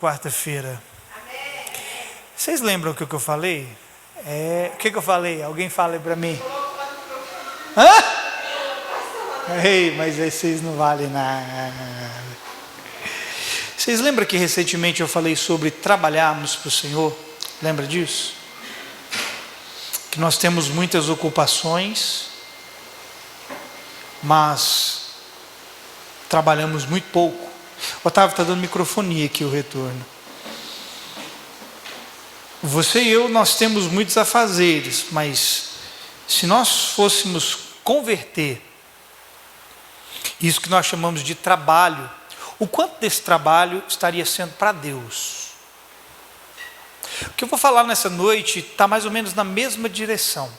quarta-feira. Vocês lembram o que eu falei? O que eu falei? Alguém fala para mim. Hã? Ei, mas vocês não valem nada. Vocês lembram que recentemente eu falei sobre trabalharmos para o Senhor? Lembra disso? Que nós temos muitas ocupações, mas trabalhamos muito pouco. O Otávio está dando microfonia aqui, o retorno. Você e eu, nós temos muitos afazeres, mas se nós fôssemos converter isso que nós chamamos de trabalho, o quanto desse trabalho estaria sendo para Deus? O que eu vou falar nessa noite está mais ou menos na mesma direção.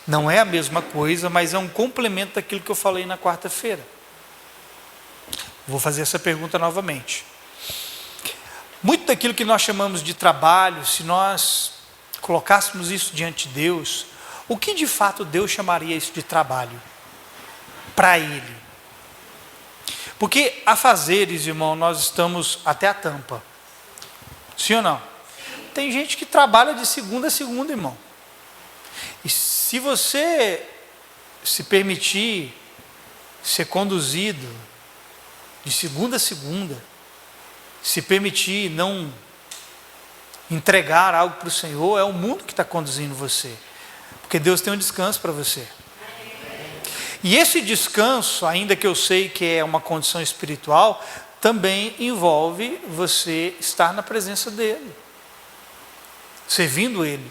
Não é a mesma coisa, mas é um complemento daquilo que eu falei na quarta-feira. Vou fazer essa pergunta novamente. Muito daquilo que nós chamamos de trabalho, se nós colocássemos isso diante de Deus, o que de fato Deus chamaria isso de trabalho? Para Ele. Porque afazeres, irmão, nós estamos até a tampa. Sim ou não? Tem gente que trabalha de segunda a segunda, irmão. E se você se permitir ser conduzido de segunda a segunda, se permitir não entregar algo para o Senhor, é o mundo que está conduzindo você. Porque Deus tem um descanso para você. E esse descanso, ainda que eu sei que é uma condição espiritual, também envolve você estar na presença dEle. Servindo Ele.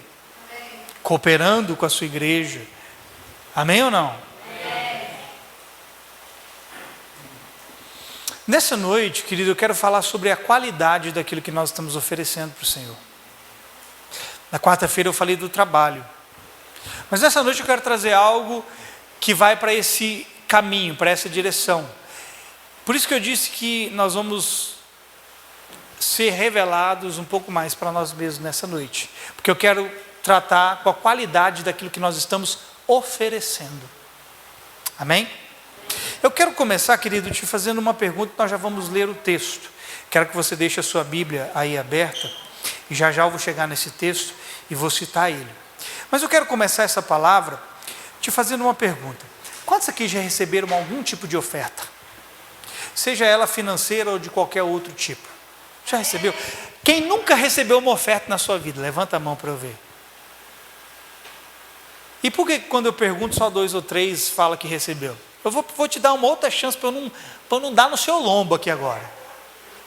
Cooperando com a sua igreja. Amém ou não? Nessa noite, querido, eu quero falar sobre a qualidade daquilo que nós estamos oferecendo para o Senhor. Na quarta-feira eu falei do trabalho. Mas nessa noite eu quero trazer algo que vai para esse caminho, para essa direção. Por isso que eu disse que nós vamos ser revelados um pouco mais para nós mesmos nessa noite. Porque eu quero tratar com a qualidade daquilo que nós estamos oferecendo. Amém? Eu quero começar, querido, te fazendo uma pergunta, nós já vamos ler o texto. Quero que você deixe a sua Bíblia aí aberta, e já já eu vou chegar nesse texto e vou citar ele. Mas eu quero começar essa palavra te fazendo uma pergunta. Quantos aqui já receberam algum tipo de oferta? Seja ela financeira ou de qualquer outro tipo. Já recebeu? Quem nunca recebeu uma oferta na sua vida? Levanta a mão para eu ver. E por que quando eu pergunto só 2 ou 3 fala que recebeu? Eu vou te dar uma outra chance para eu não dar no seu lombo aqui agora.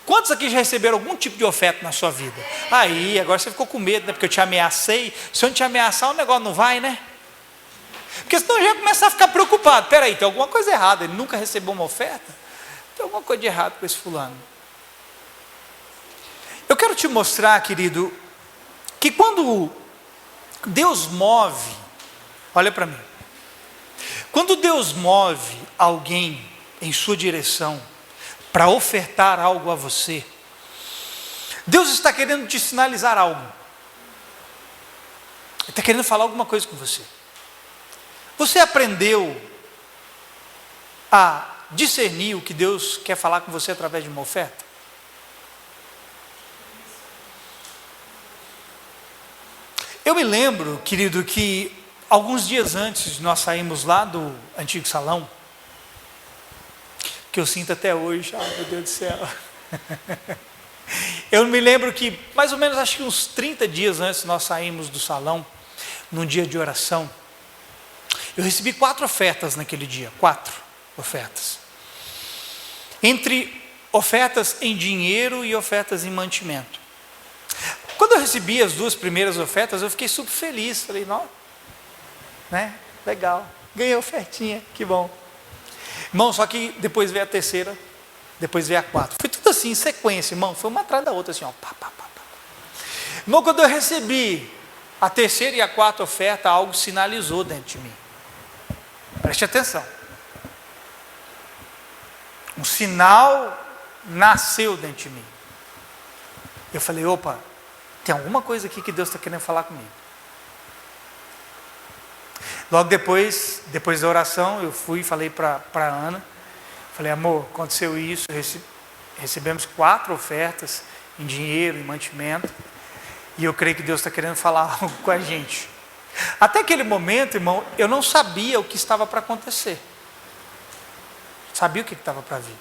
Quantos aqui já receberam algum tipo de oferta na sua vida? Aí, agora você ficou com medo, né? Porque eu te ameacei. Se eu não te ameaçar, o negócio não vai, né? Porque senão eu já ia começar a ficar preocupado. Peraí, tem alguma coisa errada. Ele nunca recebeu uma oferta? Tem alguma coisa de errado com esse fulano. Eu quero te mostrar, querido, que quando Deus move, olha para mim. Quando Deus move alguém em sua direção para ofertar algo a você, Deus está querendo te sinalizar algo. Ele está querendo falar alguma coisa com você. Você aprendeu a discernir o que Deus quer falar com você através de uma oferta? Eu me lembro, querido, que alguns dias antes de nós sairmos lá do antigo salão, que eu sinto até hoje, ai meu Deus do céu. Eu me lembro que mais ou menos, acho que uns 30 dias antes de nós sairmos do salão, num dia de oração, eu recebi 4 ofertas naquele dia, 4 ofertas. Entre ofertas em dinheiro e ofertas em mantimento. Quando eu recebi as 2 primeiras ofertas, eu fiquei super feliz, falei, não, né? Legal, ganhei ofertinha, que bom. Irmão, só que depois veio a terceira, depois veio a 4. Foi tudo assim, em sequência, irmão, foi uma atrás da outra, assim, ó. Pá, pá, pá, pá. Irmão, quando eu recebi a terceira e a 4ª oferta, algo sinalizou dentro de mim. Preste atenção. Um sinal nasceu dentro de mim. Eu falei, opa, tem alguma coisa aqui que Deus está querendo falar comigo. Logo depois da oração, eu fui e falei para a Ana, falei, amor, aconteceu isso, recebemos 4 ofertas, em dinheiro, em mantimento. E eu creio que Deus está querendo falar algo com a gente. Até aquele momento, irmão, eu não sabia o que estava para acontecer. Sabia o que estava para vir.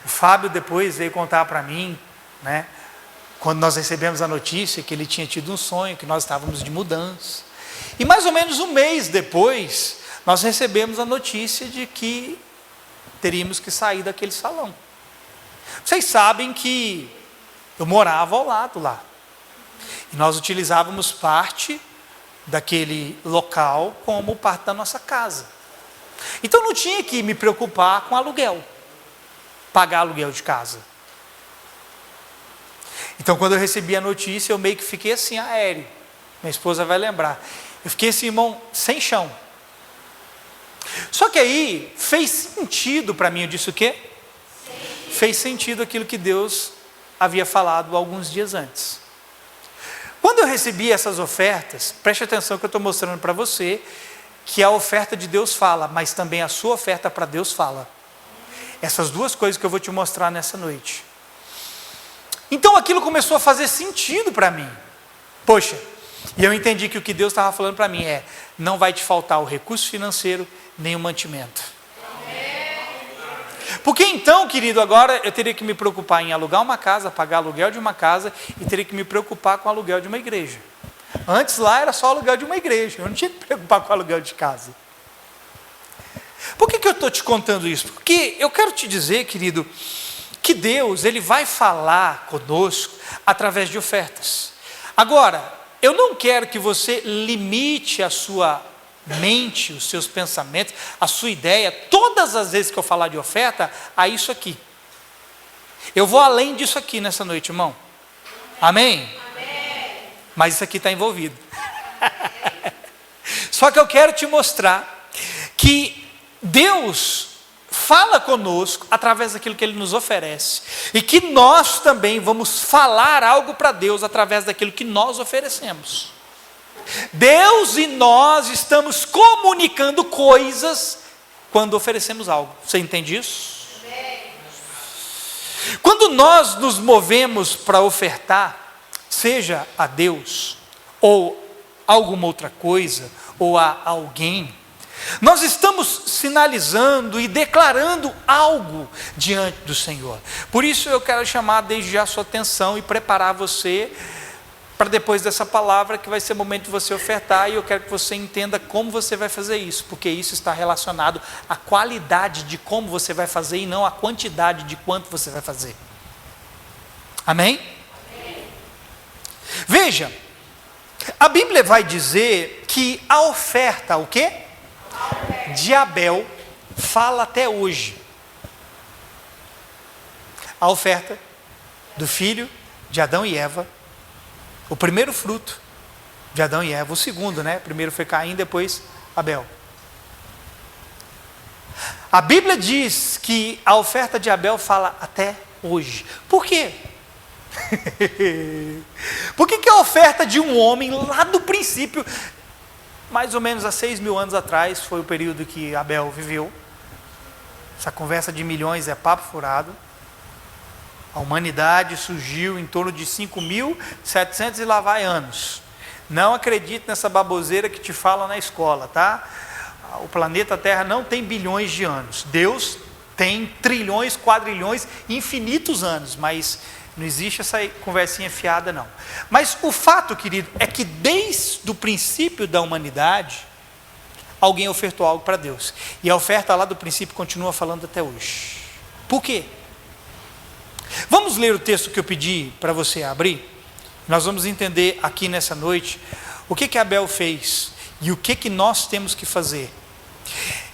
O Fábio depois veio contar para mim, né, quando nós recebemos a notícia que ele tinha tido um sonho, que nós estávamos de mudança. E mais ou menos um mês depois, nós recebemos a notícia de que teríamos que sair daquele salão. Vocês sabem que eu morava ao lado lá. E nós utilizávamos parte daquele local como parte da nossa casa. Então não tinha que me preocupar com aluguel, pagar aluguel de casa. Então quando eu recebi a notícia, eu meio que fiquei assim, aéreo. Minha esposa vai lembrar. Eu fiquei assim, irmão, sem chão. Só que aí fez sentido para mim, eu disse o quê? Sim. Fez sentido aquilo que Deus havia falado alguns dias antes. Quando eu recebi essas ofertas, preste atenção que eu estou mostrando para você, que a oferta de Deus fala, mas também a sua oferta para Deus fala. Essas duas coisas que eu vou te mostrar nessa noite. Então aquilo começou a fazer sentido para mim. Poxa, e eu entendi que o que Deus estava falando para mim é, não vai te faltar o recurso financeiro, nem o mantimento. Porque então, querido, agora eu teria que me preocupar em alugar uma casa, pagar aluguel de uma casa, e teria que me preocupar com o aluguel de uma igreja. Antes lá era só aluguel de uma igreja, eu não tinha que me preocupar com o aluguel de casa. Por que eu estou te contando isso? Porque eu quero te dizer, querido, que Deus, Ele vai falar conosco através de ofertas. Agora, eu não quero que você limite a sua mente, os seus pensamentos, a sua ideia, todas as vezes que eu falar de oferta, a isso aqui. Eu vou além disso aqui nessa noite, irmão. Amém? Amém. Mas isso aqui está envolvido. Só que eu quero te mostrar que Deus fala conosco através daquilo que Ele nos oferece. E que nós também vamos falar algo para Deus através daquilo que nós oferecemos. Deus e nós estamos comunicando coisas quando oferecemos algo. Você entende isso? Quando nós nos movemos para ofertar, seja a Deus, ou alguma outra coisa, ou a alguém, nós estamos sinalizando e declarando algo diante do Senhor. Por isso eu quero chamar desde já a sua atenção e preparar você para depois dessa palavra, que vai ser o momento de você ofertar, e eu quero que você entenda como você vai fazer isso, porque isso está relacionado à qualidade de como você vai fazer e não à quantidade de quanto você vai fazer. Amém? Amém. Veja, a Bíblia vai dizer que a oferta, o quê? De Abel, fala até hoje. A oferta do filho de Adão e Eva, o primeiro fruto de Adão e Eva, o segundo, né? Primeiro foi Caim, depois Abel. A Bíblia diz que a oferta de Abel fala até hoje. Por quê? Por que a oferta de um homem lá do princípio, mais ou menos há 6.000 anos atrás, foi o período que Abel viveu. Essa conversa de milhões é papo furado. A humanidade surgiu em torno de 5.700 e lá vai anos. Não acredite nessa baboseira que te falam na escola, tá? O planeta Terra não tem bilhões de anos. Deus tem trilhões, quadrilhões, infinitos anos, mas não existe essa conversinha fiada, não. Mas o fato, querido, é que desde o princípio da humanidade, alguém ofertou algo para Deus. E a oferta lá do princípio continua falando até hoje. Por quê? Vamos ler o texto que eu pedi para você abrir? Nós vamos entender aqui nessa noite o que Abel fez e o que nós temos que fazer.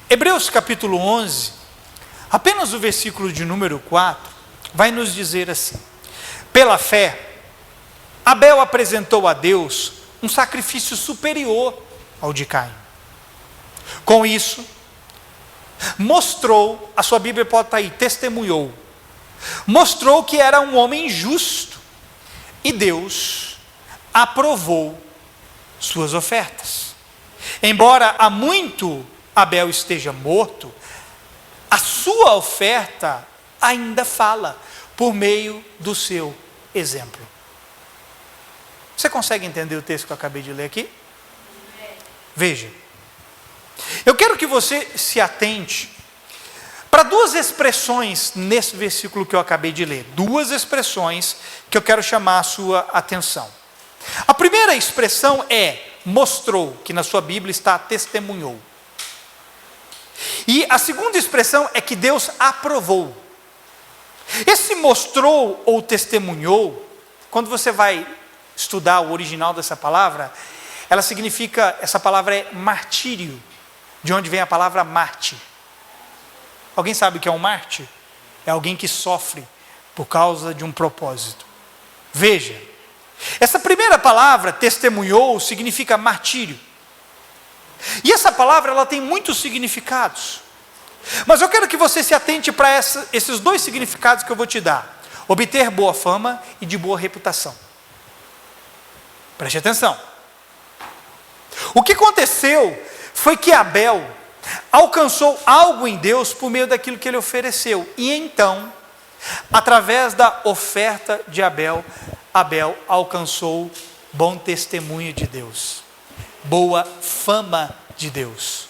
Hebreus capítulo 11, apenas o versículo de número 4, vai nos dizer assim: pela fé, Abel apresentou a Deus um sacrifício superior ao de Caim. Com isso, mostrou, a sua Bíblia pode estar aí, testemunhou, mostrou que era um homem justo, e Deus aprovou suas ofertas. Embora há muito Abel esteja morto, a sua oferta ainda fala, por meio do seu exemplo. Você consegue entender o texto que eu acabei de ler aqui? Veja. Eu quero que você se atente para duas expressões nesse versículo que eu acabei de ler. Duas expressões que eu quero chamar a sua atenção. A primeira expressão é mostrou, que na sua Bíblia está testemunhou. E a segunda expressão é que Deus aprovou. Esse mostrou ou testemunhou, quando você vai estudar o original dessa palavra, ela significa, essa palavra é martírio, de onde vem a palavra mártir. Alguém sabe o que é um mártir? É alguém que sofre por causa de um propósito. Veja, essa primeira palavra, testemunhou, significa martírio. E essa palavra, ela tem muitos significados. Mas eu quero que você se atente para esses dois significados que eu vou te dar. Obter boa fama e de boa reputação. Preste atenção. O que aconteceu foi que Abel alcançou algo em Deus por meio daquilo que ele ofereceu. E então, através da oferta de Abel, Abel alcançou bom testemunho de Deus, boa fama de Deus.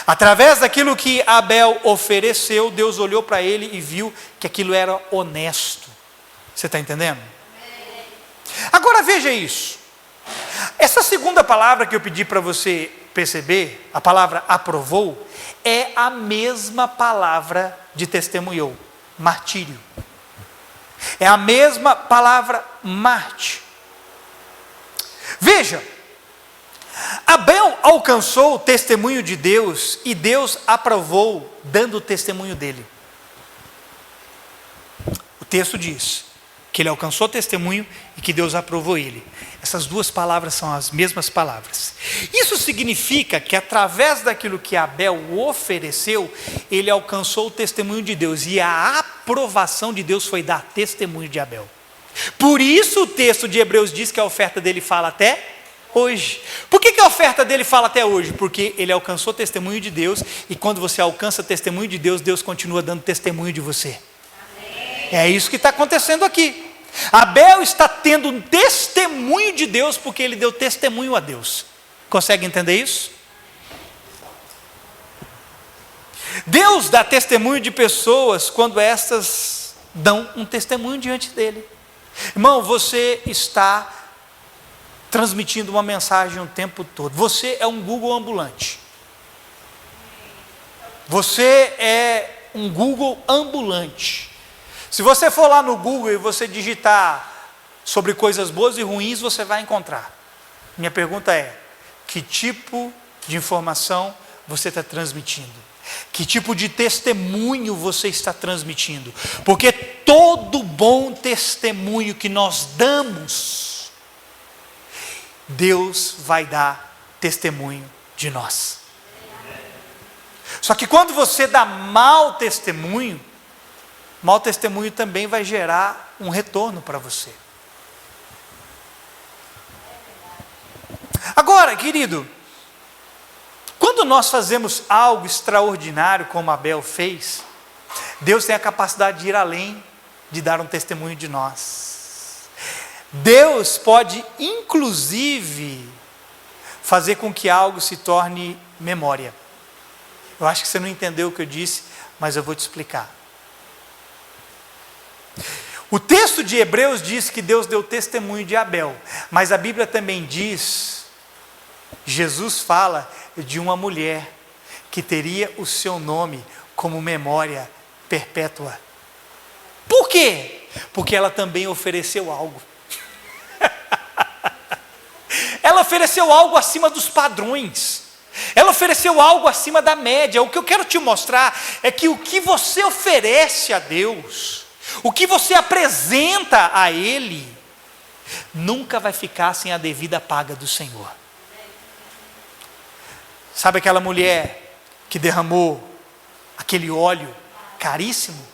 Através daquilo que Abel ofereceu, Deus olhou para ele e viu que aquilo era honesto. Você está entendendo? Agora veja isso. Essa segunda palavra que eu pedi para você perceber, a palavra aprovou, é a mesma palavra de testemunhou, martírio. É a mesma palavra mártir. Veja, Abel alcançou o testemunho de Deus e Deus aprovou dando o testemunho dele. O texto diz que ele alcançou o testemunho e que Deus aprovou ele. Essas duas palavras são as mesmas palavras. Isso significa que através daquilo que Abel ofereceu, ele alcançou o testemunho de Deus. E a aprovação de Deus foi dar testemunho de Abel. Por isso o texto de Hebreus diz que a oferta dele fala até hoje. Por que a oferta dele fala até hoje? Porque ele alcançou o testemunho de Deus. E quando você alcança o testemunho de Deus, Deus continua dando testemunho de você. Amém. É isso que está acontecendo aqui. Abel está tendo um testemunho de Deus porque ele deu testemunho a Deus. Consegue entender isso? Deus dá testemunho de pessoas quando estas dão um testemunho diante dele. Irmão, você está transmitindo uma mensagem o tempo todo. Você é um Google ambulante. Você é um Google ambulante. Se você for lá no Google e você digitar sobre coisas boas e ruins, você vai encontrar. Minha pergunta é, que tipo de informação você está transmitindo? Que tipo de testemunho você está transmitindo? Porque todo bom testemunho que nós damos, Deus vai dar testemunho de nós. Só que quando você dá mau testemunho também vai gerar um retorno para você. Agora, querido, quando nós fazemos algo extraordinário como Abel fez, Deus tem a capacidade de ir além de dar um testemunho de nós. Deus pode, inclusive, fazer com que algo se torne memória. Eu acho que você não entendeu o que eu disse, mas eu vou te explicar. O texto de Hebreus diz que Deus deu testemunho de Abel, mas a Bíblia também diz, Jesus fala de uma mulher que teria o seu nome como memória perpétua. Por quê? Porque ela também ofereceu algo. Ela ofereceu algo acima dos padrões. Ela ofereceu algo acima da média. O que eu quero te mostrar é que o que você oferece a Deus, o que você apresenta a Ele, nunca vai ficar sem a devida paga do Senhor. Sabe aquela mulher que derramou aquele óleo caríssimo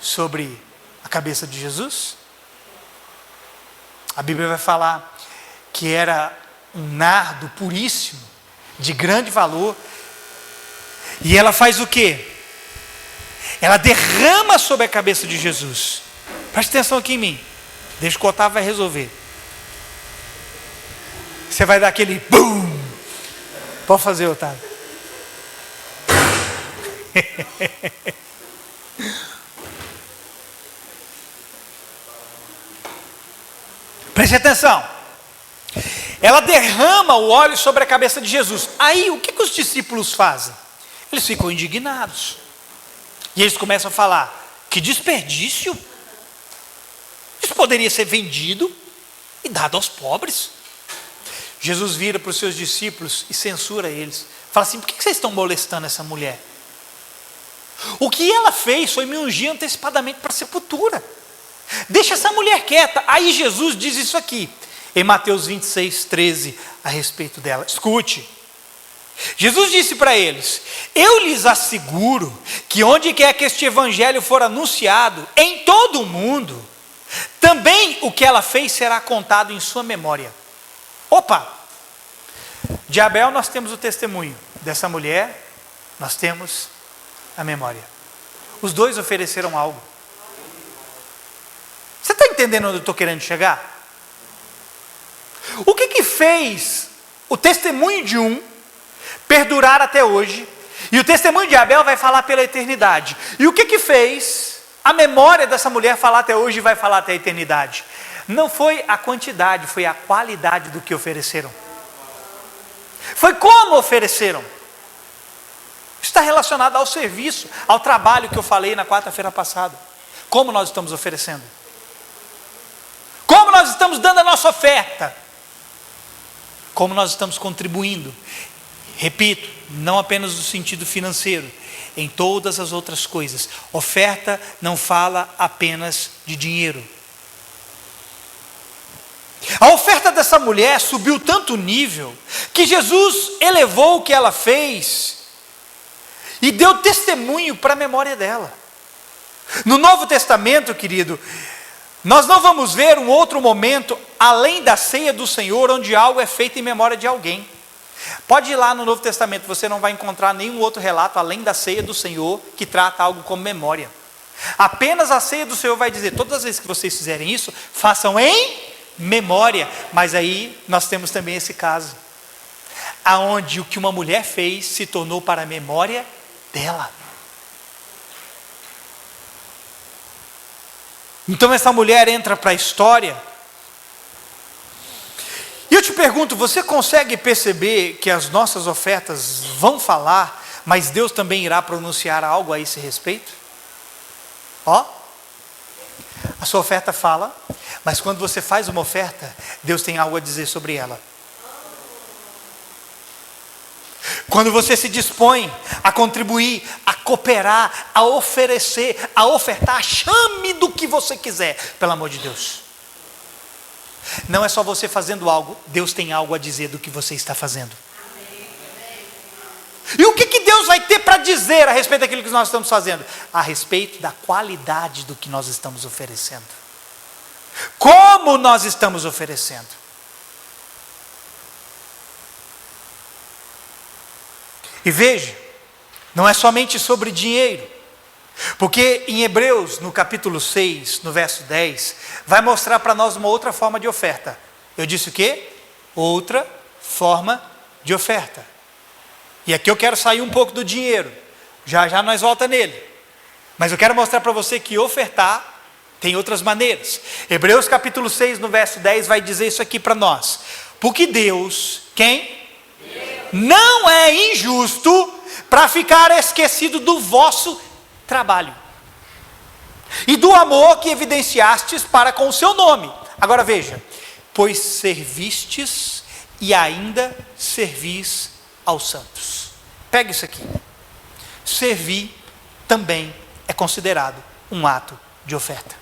sobre a cabeça de Jesus? A Bíblia vai falar que era um nardo puríssimo, de grande valor. E ela faz o quê? Ela derrama sobre a cabeça de Jesus. Preste atenção aqui em mim. Deixa que o Otávio vai resolver. Você vai dar aquele BUM! Pode fazer, Otávio. Preste atenção. Ela derrama o óleo sobre a cabeça de Jesus. Aí, o que os discípulos fazem? Eles ficam indignados. E eles começam a falar: que desperdício! Isso poderia ser vendido e dado aos pobres. Jesus vira para os seus discípulos e censura eles. Fala assim: por que vocês estão molestando essa mulher? O que ela fez foi me ungir antecipadamente para a sepultura. Deixa essa mulher quieta. Aí Jesus diz isso aqui, em Mateus 26, 13, a respeito dela. Escute. Jesus disse para eles: eu lhes asseguro que onde quer que este evangelho for anunciado, em todo o mundo, também o que ela fez será contado em sua memória. Opa! De Abel nós temos o testemunho, dessa mulher nós temos a memória. Os dois ofereceram algo. Você está entendendo onde eu estou querendo chegar? O que fez o testemunho de um perdurar até hoje, e o testemunho de Abel vai falar pela eternidade? E o que fez a memória dessa mulher falar até hoje e vai falar até a eternidade? Não foi a quantidade, foi a qualidade do que ofereceram. Foi como ofereceram. Está relacionado ao serviço, ao trabalho que eu falei na quarta-feira passada. Como nós estamos oferecendo? Como nós estamos dando a nossa oferta? Como nós estamos contribuindo? Repito, não apenas no sentido financeiro, em todas as outras coisas. Oferta não fala apenas de dinheiro. A oferta dessa mulher subiu tanto nível, que Jesus elevou o que ela fez e deu testemunho para a memória dela. No Novo Testamento, querido, nós não vamos ver um outro momento, além da ceia do Senhor, onde algo é feito em memória de alguém. Pode ir lá no Novo Testamento, você não vai encontrar nenhum outro relato, além da ceia do Senhor, que trata algo como memória. Apenas a ceia do Senhor vai dizer: todas as vezes que vocês fizerem isso, façam em memória. Mas aí nós temos também esse caso, aonde o que uma mulher fez se tornou para a memória dela. Então essa mulher entra para a história. E eu te pergunto: você consegue perceber que as nossas ofertas vão falar, mas Deus também irá pronunciar algo a esse respeito? Ó, a sua oferta fala, mas quando você faz uma oferta, Deus tem algo a dizer sobre ela. Quando você se dispõe a contribuir, a cooperar, a oferecer, a ofertar, chame do que você quiser, pelo amor de Deus. Não é só você fazendo algo, Deus tem algo a dizer do que você está fazendo. E o que Deus vai ter para dizer a respeito daquilo que nós estamos fazendo? A respeito da qualidade do que nós estamos oferecendo. Como nós estamos oferecendo. E veja, não é somente sobre dinheiro, porque em Hebreus, no capítulo 6, no verso 10, vai mostrar para nós uma outra forma de oferta. Eu disse o quê? Outra forma de oferta. E aqui eu quero sair um pouco do dinheiro, já nós volta nele, mas eu quero mostrar para você que ofertar tem outras maneiras. Hebreus capítulo 6, no verso 10, vai dizer isso aqui para nós: porque Deus, quem? Não é injusto para ficar esquecido do vosso trabalho e do amor que evidenciastes para com o seu nome. Agora veja: pois servistes e ainda servis aos santos. Pega isso aqui. Servir também é considerado um ato de oferta.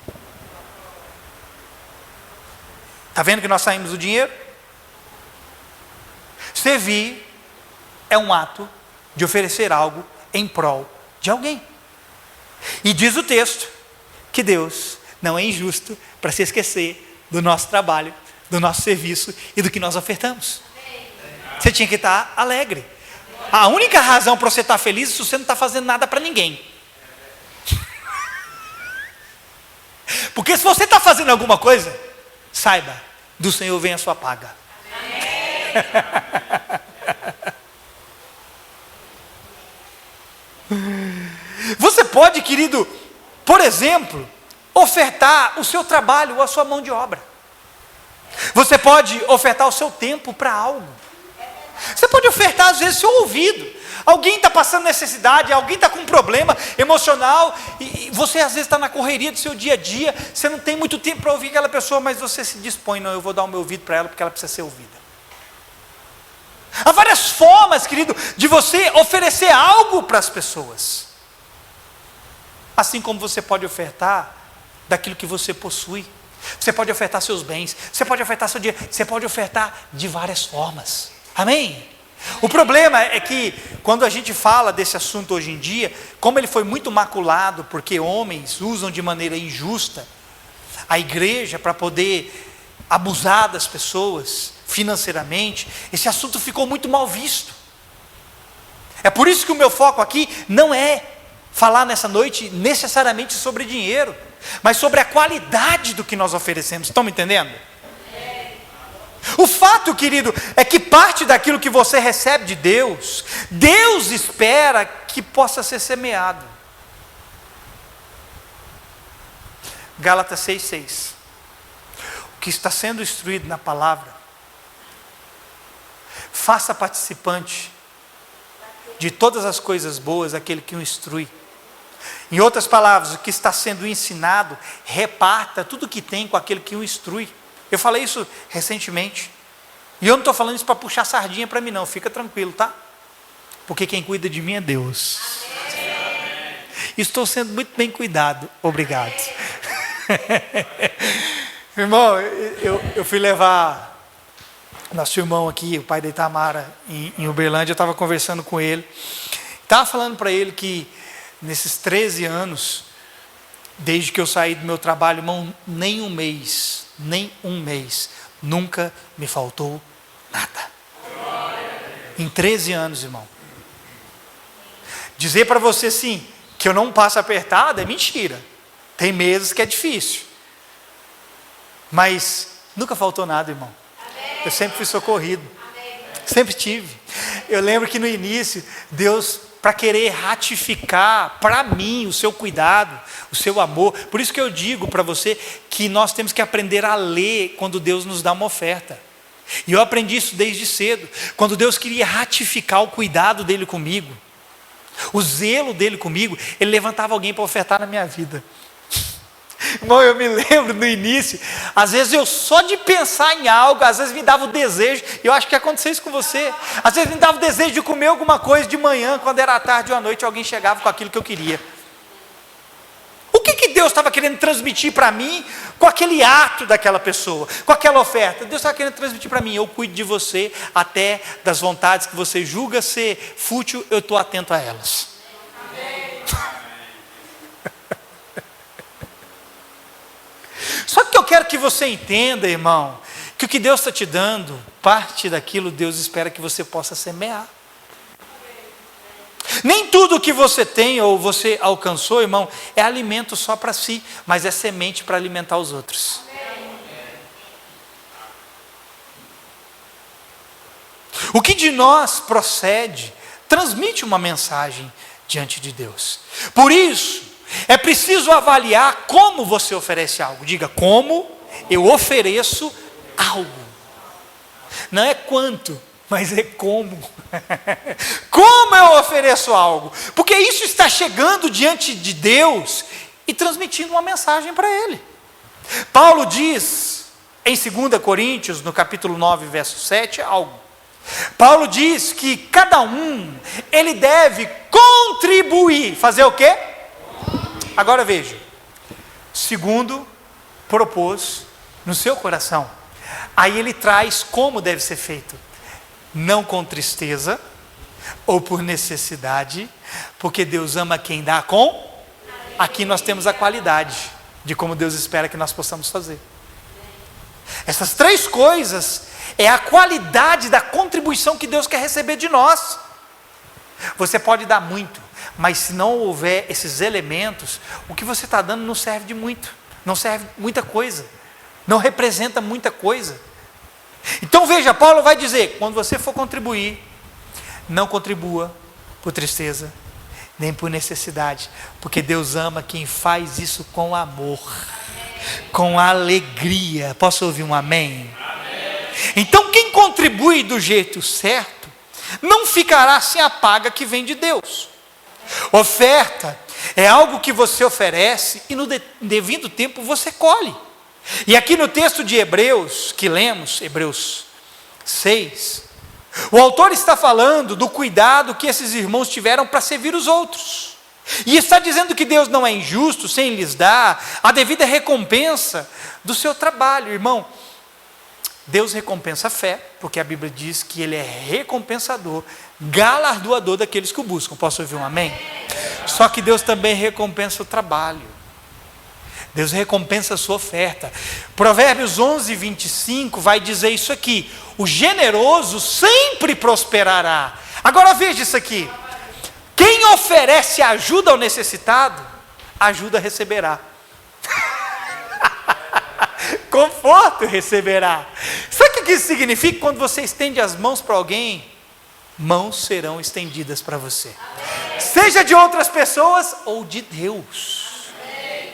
Está vendo que nós saímos do dinheiro? Servir é um ato de oferecer algo em prol de alguém. E diz o texto que Deus não é injusto para se esquecer do nosso trabalho, do nosso serviço e do que nós ofertamos. Você tinha que estar alegre. A única razão para você estar feliz é se você não está fazendo nada para ninguém. Porque se você está fazendo alguma coisa, saiba, do Senhor vem a sua paga. Você pode, querido, por exemplo, ofertar o seu trabalho ou a sua mão de obra. Você pode ofertar o seu tempo para algo. Você pode ofertar às vezes seu ouvido. Alguém está passando necessidade, alguém está com um problema emocional, e você às vezes está na correria do seu dia a dia, você não tem muito tempo para ouvir aquela pessoa, mas você se dispõe, não, eu vou dar o meu ouvido para ela, porque ela precisa ser ouvida. Há várias formas, querido, de você oferecer algo para as pessoas. Assim como você pode ofertar daquilo que você possui. Você pode ofertar seus bens, você pode ofertar seu dinheiro, você pode ofertar de várias formas. Amém? O problema é que quando a gente fala desse assunto hoje em dia, como ele foi muito maculado, porque homens usam de maneira injusta a igreja para poder abusar das pessoas financeiramente, esse assunto ficou muito mal visto. É por isso que o meu foco aqui não é falar nessa noite necessariamente sobre dinheiro, mas sobre a qualidade do que nós oferecemos. Estão me entendendo? O fato, querido, é que parte daquilo que você recebe de Deus, Deus espera que possa ser semeado. Gálatas 6,6. O que está sendo instruído na palavra, faça participante de todas as coisas boas aquele que o instrui. Em outras palavras, o que está sendo ensinado, reparta tudo o que tem com aquele que o instrui. Eu falei isso recentemente, e eu não estou falando isso para puxar sardinha para mim não, fica tranquilo, tá? Porque quem cuida de mim é Deus. Amém. Estou sendo muito bem cuidado, obrigado. Irmão, eu fui levar nosso irmão aqui, o pai da Itamara, em Uberlândia. Eu estava conversando com ele, estava falando para ele que nesses 13 anos, desde que eu saí do meu trabalho, irmão, nem um mês, nunca me faltou nada. Em 13 anos, irmão. Dizer para você assim, que eu não passo apertado, é mentira. Tem meses que é difícil. Mas nunca faltou nada, irmão. Eu sempre fui socorrido. Sempre tive. Eu lembro que no início, Deus, para querer ratificar para mim o seu cuidado, o seu amor. Por isso que eu digo para você que nós temos que aprender a ler quando Deus nos dá uma oferta. E eu aprendi isso desde cedo. Quando Deus queria ratificar o cuidado dele comigo, o zelo dele comigo, ele levantava alguém para ofertar na minha vida. Irmão, eu me lembro no início, às vezes eu só de pensar em algo, às vezes me dava o desejo, e eu acho que aconteceu isso com você, às vezes me dava o desejo de comer alguma coisa de manhã, quando era tarde ou à noite, alguém chegava com aquilo que eu queria. O que Deus estava querendo transmitir para mim, com aquele ato daquela pessoa, com aquela oferta? Deus estava querendo transmitir para mim, eu cuido de você, até das vontades que você julga ser fútil, eu estou atento a elas. Só que eu quero que você entenda, irmão, que o que Deus está te dando, parte daquilo Deus espera que você possa semear. Nem tudo que você tem ou você alcançou, irmão, é alimento só para si, mas é semente para alimentar os outros. O que de nós procede, transmite uma mensagem diante de Deus. Por isso, é preciso avaliar como você oferece algo. Diga, como eu ofereço algo. Não é quanto, mas é como. Como eu ofereço algo. Porque isso está chegando diante de Deus e transmitindo uma mensagem para Ele. Paulo diz, em 2 Coríntios, no capítulo 9, verso 7, algo. Paulo diz que cada um, ele deve contribuir. Fazer o quê? Agora veja, segundo propôs no seu coração, aí ele traz como deve ser feito, não com tristeza ou por necessidade, porque Deus ama quem dá com, aqui nós temos a qualidade de como Deus espera que nós possamos fazer. Essas três coisas é a qualidade da contribuição que Deus quer receber de nós. Você pode dar muito, mas se não houver esses elementos, o que você está dando não serve de muito. não serve muita coisa, não representa muita coisa. Então veja, Paulo vai dizer, quando você for contribuir, não contribua por tristeza, nem por necessidade, porque Deus ama quem faz isso com amor, com alegria. Posso ouvir um amém? Amém. Então quem contribui do jeito certo, não ficará sem a paga que vem de Deus. Oferta é algo que você oferece e no devido tempo você colhe. E aqui no texto de Hebreus, que lemos, Hebreus 6, o autor está falando do cuidado que esses irmãos tiveram para servir os outros. E está dizendo que Deus não é injusto sem lhes dar a devida recompensa do seu trabalho. Irmão, Deus recompensa a fé, porque a Bíblia diz que Ele é recompensador, galardoador daqueles que o buscam. Posso ouvir um amém? Só que Deus também recompensa o trabalho. Deus recompensa a sua oferta. Provérbios 11, 25 vai dizer isso aqui: o generoso sempre prosperará. Agora veja isso aqui: quem oferece ajuda ao necessitado, ajuda receberá. Conforto receberá. Sabe o que isso significa? Quando você estende as mãos para alguém, mãos serão estendidas para você. Amém. Seja de outras pessoas ou de Deus. Amém.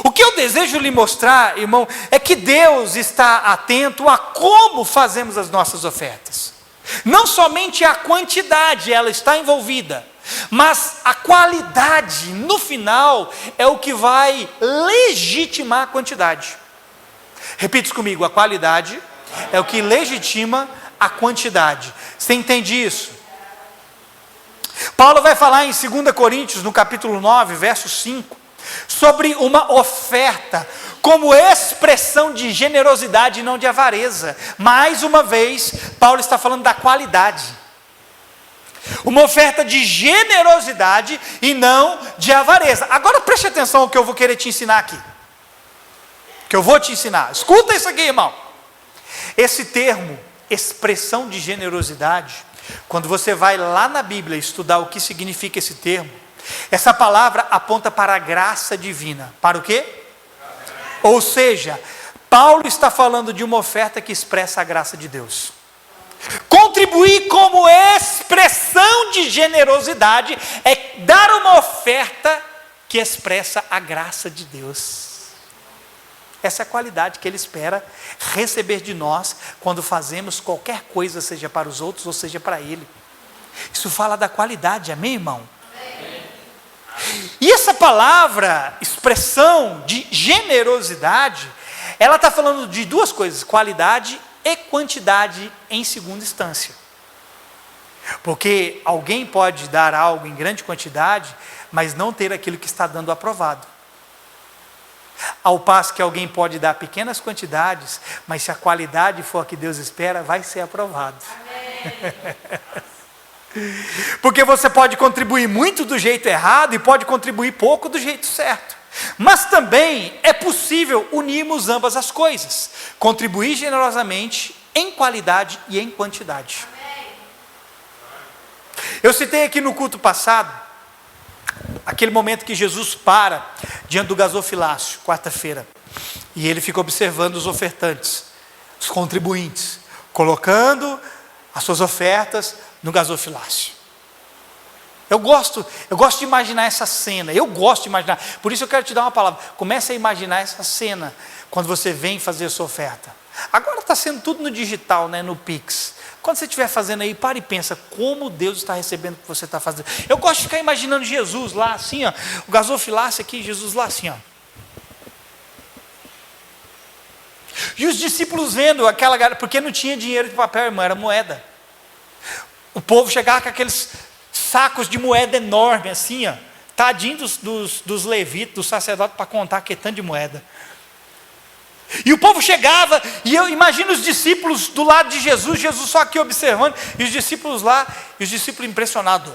O que eu desejo lhe mostrar, irmão, é que Deus está atento a como fazemos as nossas ofertas. Não somente a quantidade, ela está envolvida, mas a qualidade, no final, é o que vai legitimar a quantidade. Repita isso comigo: a qualidade é o que legitima a quantidade. Você entende isso? Paulo vai falar em 2 Coríntios, no capítulo 9, verso 5, sobre uma oferta como expressão de generosidade e não de avareza. Mais uma vez, Paulo está falando da qualidade. Uma oferta de generosidade e não de avareza. Agora preste atenção ao que eu vou querer te ensinar aqui. Que eu vou te ensinar. Escuta isso aqui, irmão. Esse termo, expressão de generosidade, quando você vai lá na Bíblia estudar o que significa esse termo, essa palavra aponta para a graça divina. Para o quê? Ou seja, Paulo está falando de uma oferta que expressa a graça de Deus. Contribuir como expressão de generosidade é dar uma oferta que expressa a graça de Deus. Essa é a qualidade que Ele espera receber de nós quando fazemos qualquer coisa, seja para os outros ou seja para Ele. Isso fala da qualidade, amém, irmão? Amém. E essa palavra, expressão de generosidade, ela está falando de duas coisas: qualidade e quantidade em segunda instância. Porque alguém pode dar algo em grande quantidade, mas não ter aquilo que está dando aprovado. Ao passo que alguém pode dar pequenas quantidades, mas se a qualidade for a que Deus espera, vai ser aprovado. Porque você pode contribuir muito do jeito errado e pode contribuir pouco do jeito certo. Mas também é possível unirmos ambas as coisas: contribuir generosamente em qualidade e em quantidade. Eu citei aqui no culto passado aquele momento que Jesus para diante do gasofilácio, quarta-feira, e ele fica observando os ofertantes, os contribuintes, colocando as suas ofertas no gasofilácio. Eu gosto de imaginar essa cena, por isso eu quero te dar uma palavra: comece a imaginar essa cena, quando você vem fazer a sua oferta. Agora está sendo tudo no digital, né, no Pix. Quando você estiver fazendo aí, para e pensa, como Deus está recebendo o que você está fazendo. Eu gosto de ficar imaginando Jesus lá assim, ó, o gasofilácio aqui, Jesus lá assim, ó. E os discípulos vendo aquela galera, porque não tinha dinheiro de papel, irmão, era moeda. O povo chegava com aqueles sacos de moeda enorme assim, ó. Tadinho dos levitas, dos sacerdotes, para contar que tanto de moeda. E o povo chegava, e eu imagino os discípulos do lado de Jesus, Jesus só aqui observando, e os discípulos lá, e os discípulos impressionados: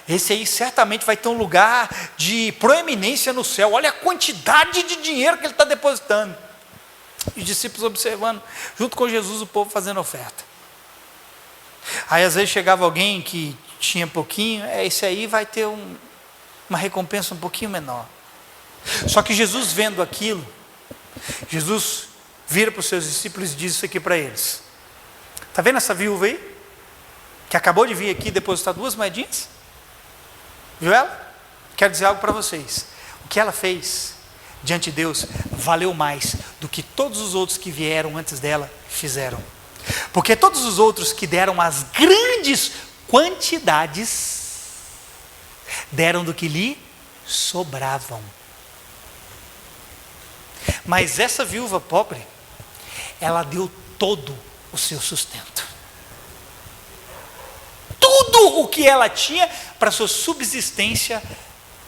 esse aí certamente vai ter um lugar de proeminência no céu, olha a quantidade de dinheiro que ele está depositando. E os discípulos observando, junto com Jesus, o povo fazendo oferta. Aí às vezes chegava alguém que tinha pouquinho, esse aí vai ter uma recompensa um pouquinho menor. Só que Jesus, vendo aquilo, Jesus vira para os seus discípulos e diz isso aqui para eles. Está vendo essa viúva aí? Que acabou de vir aqui depositar 2 moedinhas? Viu ela? Quero dizer algo para vocês. O que ela fez diante de Deus valeu mais do que todos os outros que vieram antes dela fizeram. Porque todos os outros que deram as grandes quantidades deram do que lhe sobravam. Mas essa viúva pobre, ela deu todo o seu sustento. Tudo o que ela tinha para sua subsistência,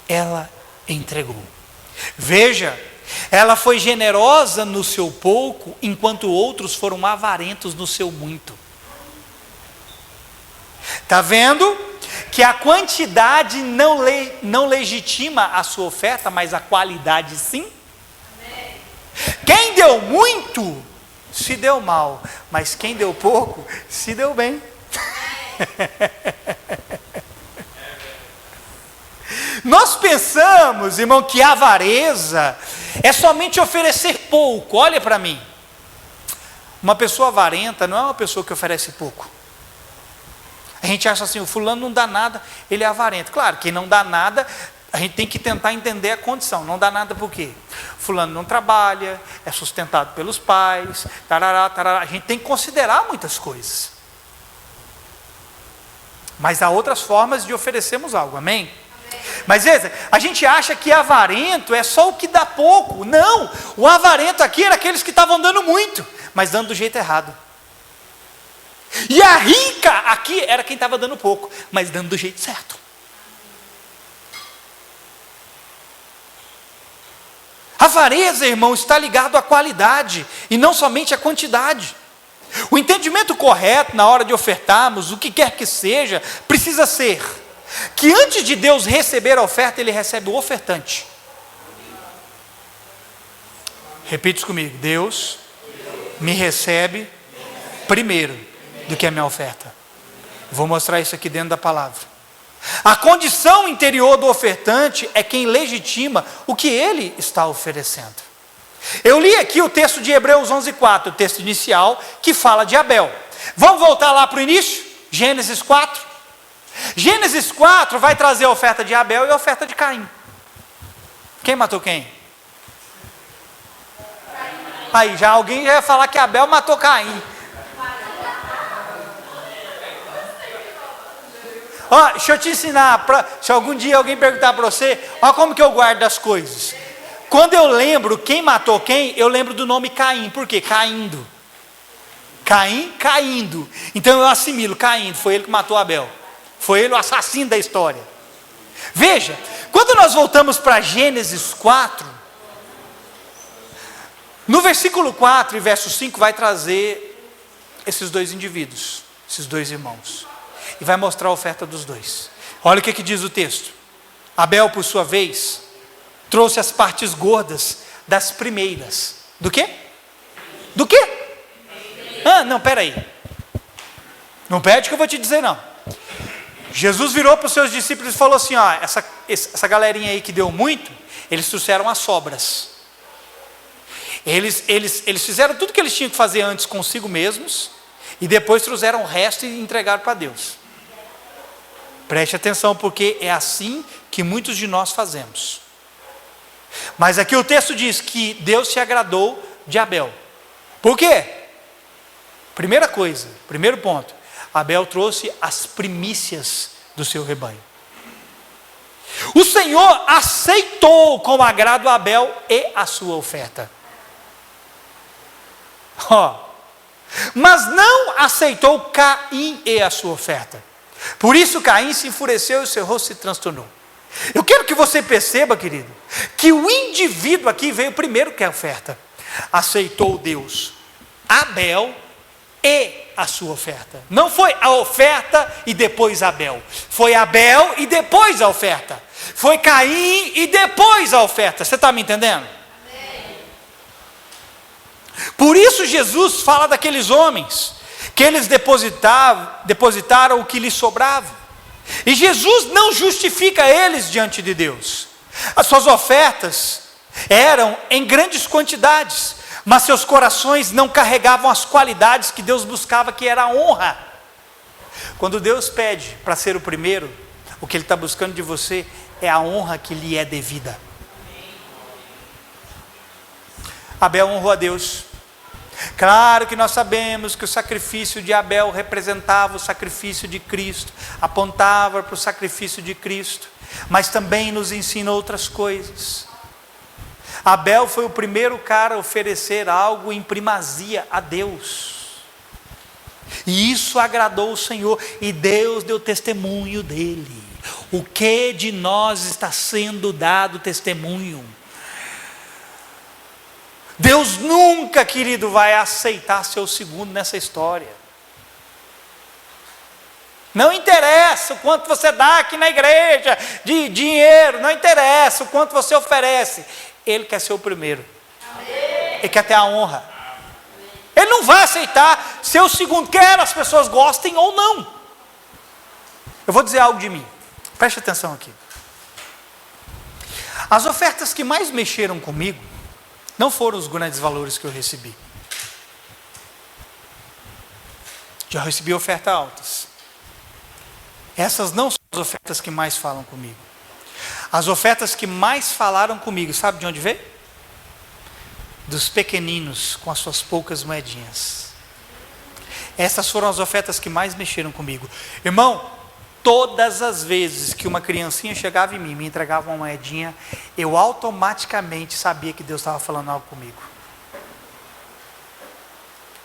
ela entregou. Veja, ela foi generosa no seu pouco, enquanto outros foram avarentos no seu muito. Está vendo? Que a quantidade não legitima a sua oferta, mas a qualidade sim. Amém. Quem deu muito, se deu mal, mas quem deu pouco, se deu bem. Nós pensamos, irmão, que a avareza é somente oferecer pouco. Olha para mim, uma pessoa avarenta não é uma pessoa que oferece pouco. A gente acha assim, o fulano não dá nada, ele é avarento. Claro, quem não dá nada, a gente tem que tentar entender a condição. Não dá nada por quê? Fulano não trabalha, é sustentado pelos pais, tarará, tarará. A gente tem que considerar muitas coisas. Mas há outras formas de oferecermos algo, amém? Mas veja, a gente acha que avarento é só o que dá pouco. Não, o avarento aqui era aqueles que estavam dando muito, mas dando do jeito errado. E a rica aqui era quem estava dando pouco, mas dando do jeito certo. A avareza, irmão, está ligado à qualidade e não somente à quantidade. O entendimento correto na hora de ofertarmos, o que quer que seja, precisa ser que antes de Deus receber a oferta, Ele recebe o ofertante. Repita isso comigo. Deus me recebe primeiro do que a minha oferta. Vou mostrar isso aqui dentro da palavra. A condição interior do ofertante é quem legitima o que ele está oferecendo. Eu li aqui o texto de Hebreus 11:4, o texto inicial, que fala de Abel. Vamos voltar lá para o início? Gênesis 4. Gênesis 4 vai trazer a oferta de Abel e a oferta de Caim. Quem matou quem? Aí, alguém já ia falar que Abel matou Caim. Ó, deixa eu te ensinar, se algum dia alguém perguntar para você, ó como que eu guardo as coisas. Quando eu lembro quem matou quem, eu lembro do nome Caim. Por quê? Caindo. Caim, caindo. Então eu assimilo, caindo, foi ele que matou Abel. Foi ele o assassino da história. Veja, quando nós voltamos para Gênesis 4, no versículo 4 e verso 5 vai trazer esses dois indivíduos, esses dois irmãos. E vai mostrar a oferta dos dois. Olha o que diz o texto. Abel, por sua vez, trouxe as partes gordas das primeiras. Do quê? Do quê? Não, peraí. Não pede que eu vou te dizer não. Jesus virou para os seus discípulos e falou assim, ó, essa galerinha aí que deu muito, eles trouxeram as sobras. Eles fizeram tudo que eles tinham que fazer antes consigo mesmos, e depois trouxeram o resto e entregaram para Deus. Preste atenção, porque é assim que muitos de nós fazemos. Mas aqui o texto diz que Deus se agradou de Abel. Por quê? Primeira coisa, primeiro ponto, Abel trouxe as primícias do seu rebanho. O Senhor aceitou com agrado Abel e a sua oferta. Mas não aceitou Caim e a sua oferta. Por isso Caim se enfureceu e o seu rosto se transtornou. Eu quero que você perceba, querido, que o indivíduo aqui veio primeiro que a oferta. Aceitou Deus, Abel e a sua oferta. Não foi a oferta e depois Abel. Foi Abel e depois a oferta. Foi Caim e depois a oferta. Você está me entendendo? Amém. Por isso Jesus fala daqueles homens que eles depositaram o que lhes sobrava. E Jesus não justifica eles diante de Deus. As suas ofertas eram em grandes quantidades, mas seus corações não carregavam as qualidades que Deus buscava, que era a honra. Quando Deus pede para ser o primeiro, o que Ele está buscando de você é a honra que lhe é devida. Abel honrou a Deus. Claro que nós sabemos que o sacrifício de Abel representava o sacrifício de Cristo, apontava para o sacrifício de Cristo, mas também nos ensina outras coisas. Abel foi o primeiro cara a oferecer algo em primazia a Deus, e isso agradou o Senhor, e Deus deu testemunho dele. O que de nós está sendo dado testemunho? Deus nunca, querido, vai aceitar seu segundo nessa história. Não interessa o quanto você dá aqui na igreja de dinheiro, não interessa o quanto você oferece. Ele quer ser o primeiro. Ele quer ter a honra. Ele não vai aceitar seu segundo, quer as pessoas gostem ou não. Eu vou dizer algo de mim. Preste atenção aqui. As ofertas que mais mexeram comigo não foram os grandes valores que eu recebi. Já recebi ofertas altas. Essas não são as ofertas que mais falam comigo. As ofertas que mais falaram comigo, sabe de onde veio? Dos pequeninos com as suas poucas moedinhas. Essas foram as ofertas que mais mexeram comigo. Irmão, todas as vezes que uma criancinha chegava em mim, me entregava uma moedinha, eu automaticamente sabia que Deus estava falando algo comigo.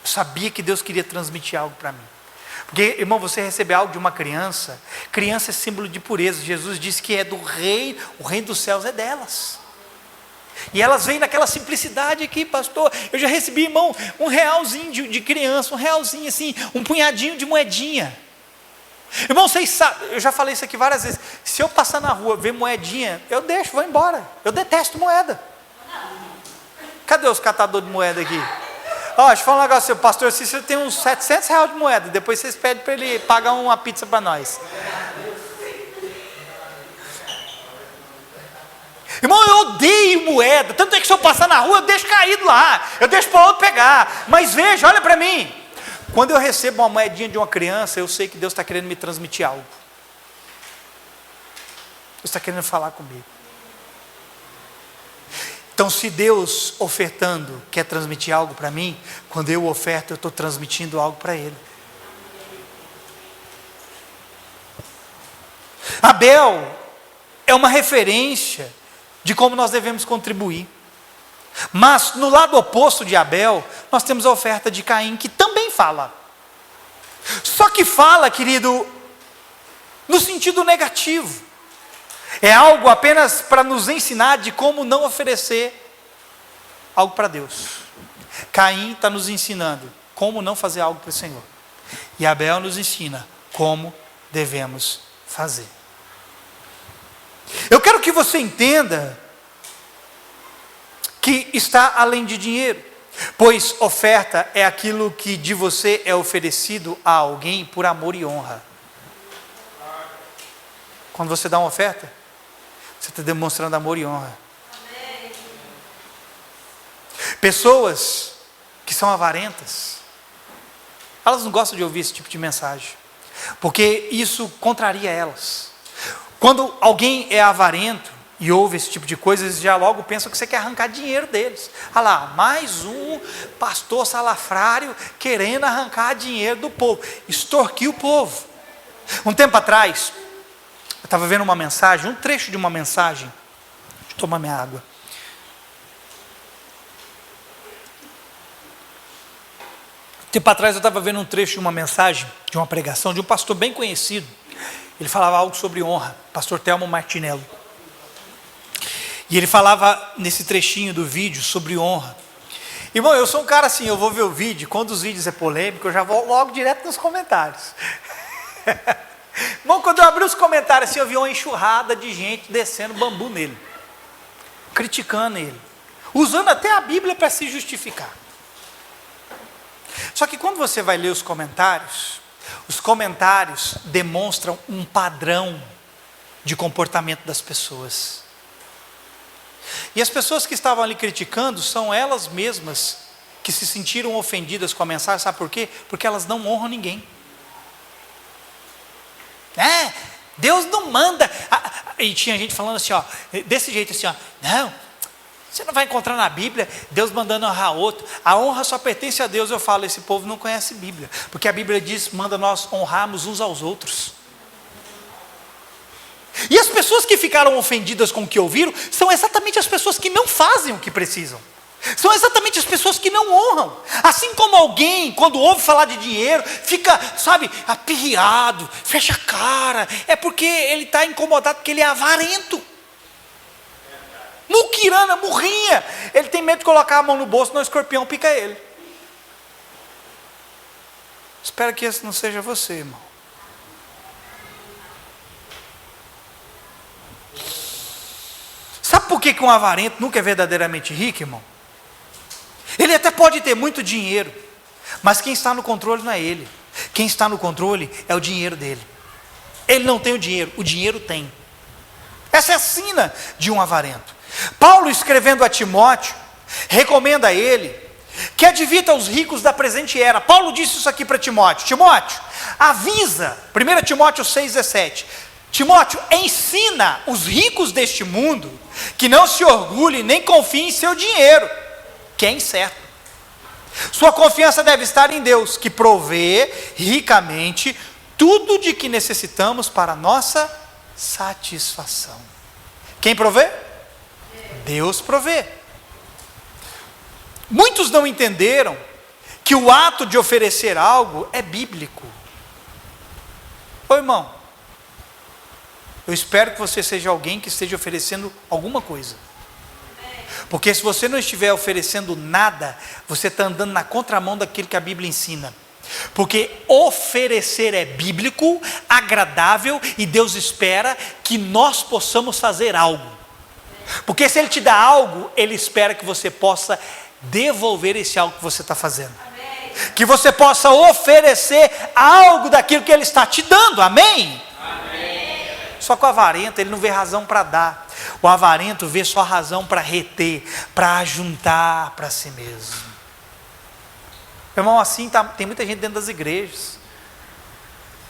Eu sabia que Deus queria transmitir algo para mim. Porque, irmão, você receber algo de uma criança, criança é símbolo de pureza. Jesus disse que é do rei, o reino dos céus é delas. E elas vêm naquela simplicidade aqui, pastor. Eu já recebi, irmão, um realzinho de criança, um realzinho assim, um punhadinho de moedinha. Irmão, vocês sabem, eu já falei isso aqui várias vezes. Se eu passar na rua, ver moedinha, eu deixo, vou embora. Eu detesto moeda. Cadê os catadores de moeda aqui? Ó, deixa eu falar um negócio, pastor Cícero tem uns R$700 de moeda. Depois vocês pedem para ele pagar uma pizza para nós. Irmão, eu odeio moeda. Tanto é que se eu passar na rua, eu deixo caído lá. Eu deixo para o outro pegar. Mas veja, olha para mim. Quando eu recebo uma moedinha de uma criança, eu sei que Deus está querendo me transmitir algo. Deus está querendo falar comigo. Então, se Deus ofertando quer transmitir algo para mim, quando eu oferto, eu estou transmitindo algo para Ele. Abel é uma referência de como nós devemos contribuir. Mas no lado oposto de Abel, nós temos a oferta de Caim, que também fala. Só que fala, querido, no sentido negativo. É algo apenas para nos ensinar de como não oferecer algo para Deus. Caim está nos ensinando como não fazer algo para o Senhor. E Abel nos ensina como devemos fazer. Eu quero que você entenda que está além de dinheiro, pois oferta é aquilo que de você é oferecido a alguém por amor e honra. Quando você dá uma oferta, você está demonstrando amor e honra. Amém. Pessoas que são avarentas, elas não gostam de ouvir esse tipo de mensagem, porque isso contraria elas. Quando alguém é avarento e ouve esse tipo de coisa, eles já logo pensam que você quer arrancar dinheiro deles. Olha lá, mais um pastor salafrário querendo arrancar dinheiro do povo, extorquir o povo. Um tempo atrás, eu estava vendo uma mensagem, um trecho de uma mensagem. Deixa eu tomar minha água. Um tempo atrás eu estava vendo um trecho de uma mensagem, de uma pregação, de um pastor bem conhecido. Ele falava algo sobre honra, pastor Telmo Martinello. E ele falava nesse trechinho do vídeo sobre honra. Irmão, eu sou um cara assim, eu vou ver o vídeo, quando os vídeos é polêmico, eu já vou logo direto nos comentários. Irmão, quando eu abri os comentários assim, eu vi uma enxurrada de gente descendo bambu nele, criticando ele, usando até a Bíblia para se justificar. Só que quando você vai ler os comentários demonstram um padrão de comportamento das pessoas. E as pessoas que estavam ali criticando são elas mesmas que se sentiram ofendidas com a mensagem. Sabe por quê? Porque elas não honram ninguém. Deus não manda. E tinha gente falando assim, ó, desse jeito assim, ó, não, você não vai encontrar na Bíblia Deus mandando honrar outro. A honra só pertence a Deus. Eu falo, esse povo não conhece Bíblia, porque a Bíblia diz, manda nós honrarmos uns aos outros. E as pessoas que ficaram ofendidas com o que ouviram são exatamente as pessoas que não fazem o que precisam. São exatamente as pessoas que não honram. Assim como alguém, quando ouve falar de dinheiro, fica, sabe, aperreado, fecha a cara. É porque ele está incomodado, porque ele é avarento. Muquirana, murrinha. Ele tem medo de colocar a mão no bolso, não, o escorpião pica ele. Espero que esse não seja você, irmão. Sabe por que um avarento nunca é verdadeiramente rico, irmão? Ele até pode ter muito dinheiro, mas quem está no controle não é ele. Quem está no controle é o dinheiro dele. Ele não tem o dinheiro tem. Essa é a sina de um avarento. Paulo, escrevendo a Timóteo, recomenda a ele que advirta os ricos da presente era. Paulo disse isso aqui para Timóteo. Timóteo, avisa, 1 Timóteo 6,17. Timóteo, ensina os ricos deste mundo que não se orgulhem nem confiem em seu dinheiro, que é incerto. Sua confiança deve estar em Deus, que provê ricamente tudo de que necessitamos para a nossa satisfação. Quem provê? Deus provê. Muitos não entenderam que o ato de oferecer algo é bíblico. Ô irmão, eu espero que você seja alguém que esteja oferecendo alguma coisa. Porque se você não estiver oferecendo nada, você está andando na contramão daquilo que a Bíblia ensina. Porque oferecer é bíblico, agradável, e Deus espera que nós possamos fazer algo. Porque se Ele te dá algo, Ele espera que você possa devolver esse algo que você está fazendo. Amém. Que você possa oferecer algo daquilo que Ele está te dando, amém? Amém. Só que o avarento, ele não vê razão para dar. O avarento vê só razão para reter, para ajuntar para si mesmo. Irmão, assim tem muita gente dentro das igrejas.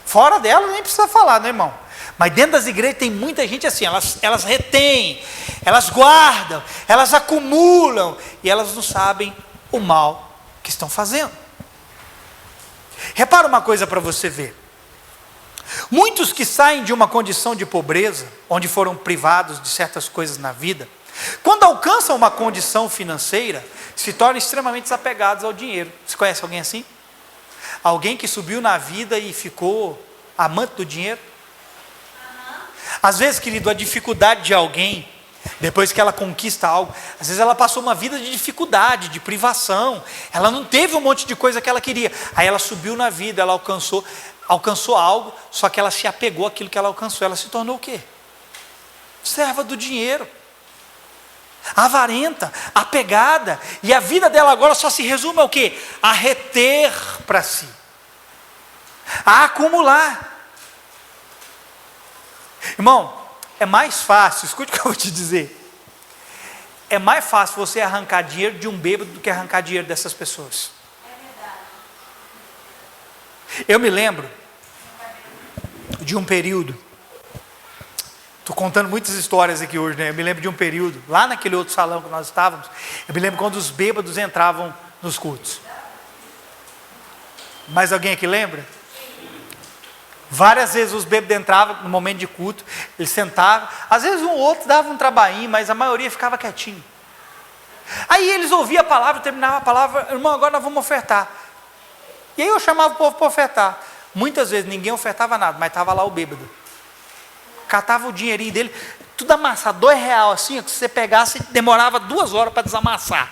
Fora dela nem precisa falar, né, irmão? Mas dentro das igrejas tem muita gente assim, elas retêm, elas guardam, elas acumulam, e elas não sabem o mal que estão fazendo. Repara uma coisa para você ver. Muitos que saem de uma condição de pobreza, onde foram privados de certas coisas na vida, quando alcançam uma condição financeira, se tornam extremamente desapegados ao dinheiro. Você conhece alguém assim? Alguém que subiu na vida e ficou amante do dinheiro? Às vezes, querido, a dificuldade de alguém, depois que ela conquista algo, às vezes ela passou uma vida de dificuldade, de privação, ela não teve um monte de coisa que ela queria, aí ela subiu na vida, ela alcançou algo, só que ela se apegou àquilo que ela alcançou, ela se tornou o quê? Serva do dinheiro, avarenta, apegada, e a vida dela agora só se resume ao quê? A reter para si, a acumular. Irmão, é mais fácil, escute o que eu vou te dizer, é mais fácil você arrancar dinheiro de um bêbado do que arrancar dinheiro dessas pessoas. Eu me lembro de um período, estou contando muitas histórias aqui hoje, né? Eu me lembro de um período, lá naquele outro salão que nós estávamos, eu me lembro quando os bêbados entravam nos cultos. Mais alguém aqui lembra? Várias vezes os bêbados entravam no momento de culto, eles sentavam, às vezes um ou outro dava um trabalhinho, mas a maioria ficava quietinho. Aí eles ouviam a palavra, terminavam a palavra, irmão, agora nós vamos ofertar. E aí eu chamava o povo para ofertar. Muitas vezes ninguém ofertava nada, mas estava lá o bêbado. Catava o dinheirinho dele, tudo amassado, R$2 assim, que se você pegasse, demorava 2 horas para desamassar.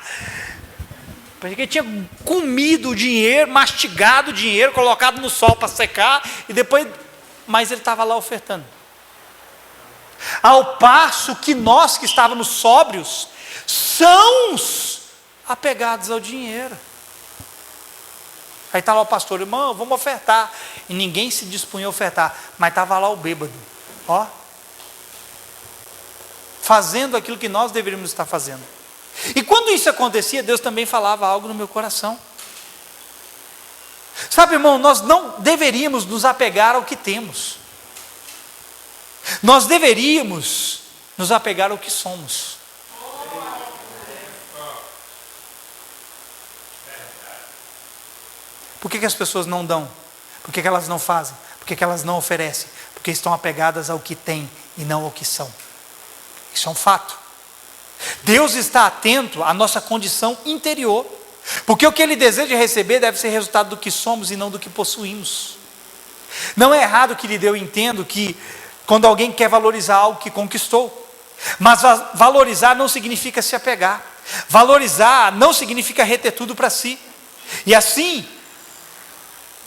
Porque ele tinha comido o dinheiro, mastigado o dinheiro, colocado no sol para secar, e depois, mas ele estava lá ofertando. Ao passo que nós que estávamos sóbrios, são apegados ao dinheiro. Aí está lá o pastor, irmão, vamos ofertar. E ninguém se dispunha a ofertar, mas estava lá o bêbado. Ó. fazendo aquilo que nós deveríamos estar fazendo. E quando isso acontecia, Deus também falava algo no meu coração. Sabe, irmão, nós não deveríamos nos apegar ao que temos. Nós deveríamos nos apegar ao que somos. Por que as pessoas não dão? Por que elas não fazem? Por que elas não oferecem? Porque estão apegadas ao que têm e não ao que são. Isso é um fato. Deus está atento à nossa condição interior, porque o que Ele deseja receber deve ser resultado do que somos e não do que possuímos. Não é errado, querido, eu entendo que quando alguém quer valorizar algo que conquistou, mas valorizar não significa se apegar. Valorizar não significa reter tudo para si. E assim,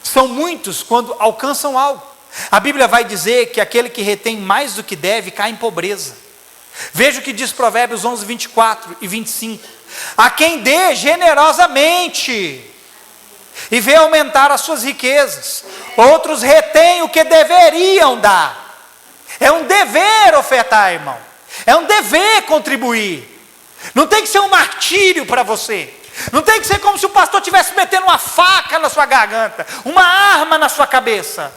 são muitos quando alcançam algo. A Bíblia vai dizer que aquele que retém mais do que deve cai em pobreza. Veja o que diz Provérbios 11, 24 e 25. A quem dê generosamente e vê aumentar as suas riquezas, outros retêm o que deveriam dar. É um dever ofertar, irmão. É um dever contribuir. Não tem que ser um martírio para você. Não tem que ser como se o pastor estivesse metendo uma faca na sua garganta, uma arma na sua cabeça.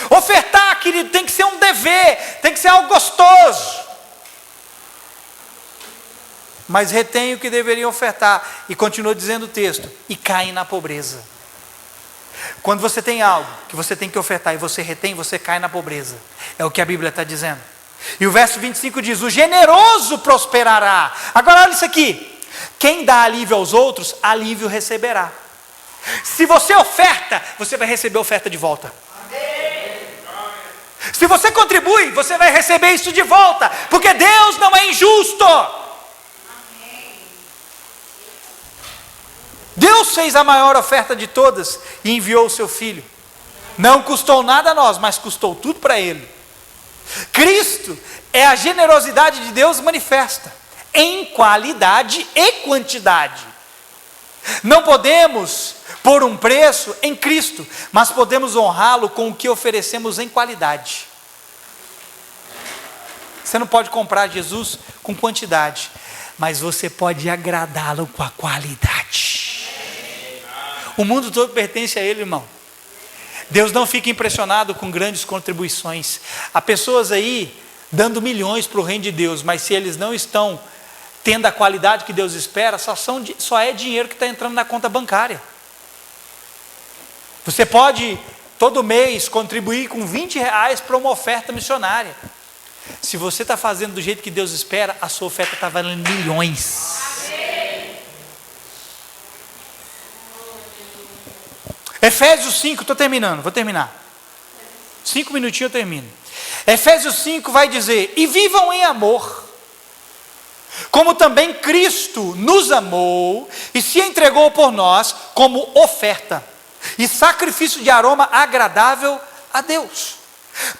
Ofertar, querido, tem que ser um dever, tem que ser algo gostoso. Mas retém o que deveriam ofertar. E continua dizendo o texto, e caem na pobreza. Quando você tem algo que você tem que ofertar e você retém, você cai na pobreza. É o que a Bíblia está dizendo. E o verso 25 diz, o generoso prosperará. Agora olha isso aqui. Quem dá alívio aos outros, alívio receberá. Se você oferta, você vai receber oferta de volta. Se você contribui, você vai receber isso de volta. Porque Deus não é injusto. Deus fez a maior oferta de todas e enviou o seu Filho. Não custou nada a nós, mas custou tudo para Ele. Cristo é a generosidade de Deus manifesta, em qualidade e quantidade. Não podemos pôr um preço em Cristo, mas podemos honrá-lo com o que oferecemos em qualidade. Você não pode comprar Jesus com quantidade, mas você pode agradá-lo com a qualidade. O mundo todo pertence a Ele, irmão. Deus não fica impressionado com grandes contribuições. Há pessoas aí dando milhões para o reino de Deus, mas se eles não estão tendo a qualidade que Deus espera, só é dinheiro que está entrando na conta bancária. Você pode todo mês contribuir com R$20 para uma oferta missionária. Se você está fazendo do jeito que Deus espera, a sua oferta está valendo milhões. Efésios 5, estou terminando, vou terminar. 5 minutinhos eu termino. Efésios 5 vai dizer, e vivam em amor, como também Cristo nos amou e se entregou por nós como oferta e sacrifício de aroma agradável a Deus.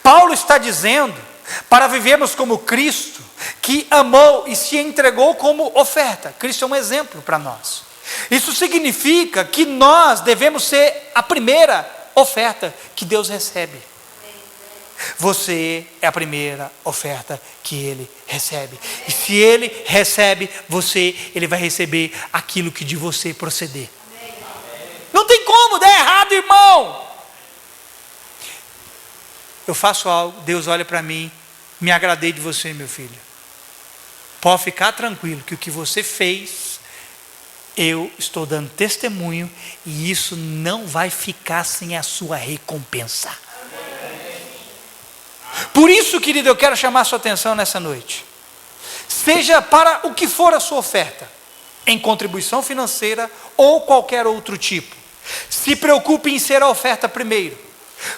Paulo está dizendo para vivermos como Cristo, que amou e se entregou como oferta. Cristo é um exemplo para nós. Isso significa que nós devemos ser a primeira oferta que Deus recebe. Você é a primeira oferta que Ele recebe. E se Ele recebe você, Ele vai receber aquilo que de você proceder. Não tem como dar errado, irmão. Eu faço algo, Deus olha para mim, me agradei de você, meu filho. Pode ficar tranquilo que o que você fez, eu estou dando testemunho e isso não vai ficar sem a sua recompensa. Por isso, querido, eu quero chamar a sua atenção nessa noite. Seja para o que for a sua oferta, em contribuição financeira ou qualquer outro tipo, se preocupe em ser a oferta primeiro.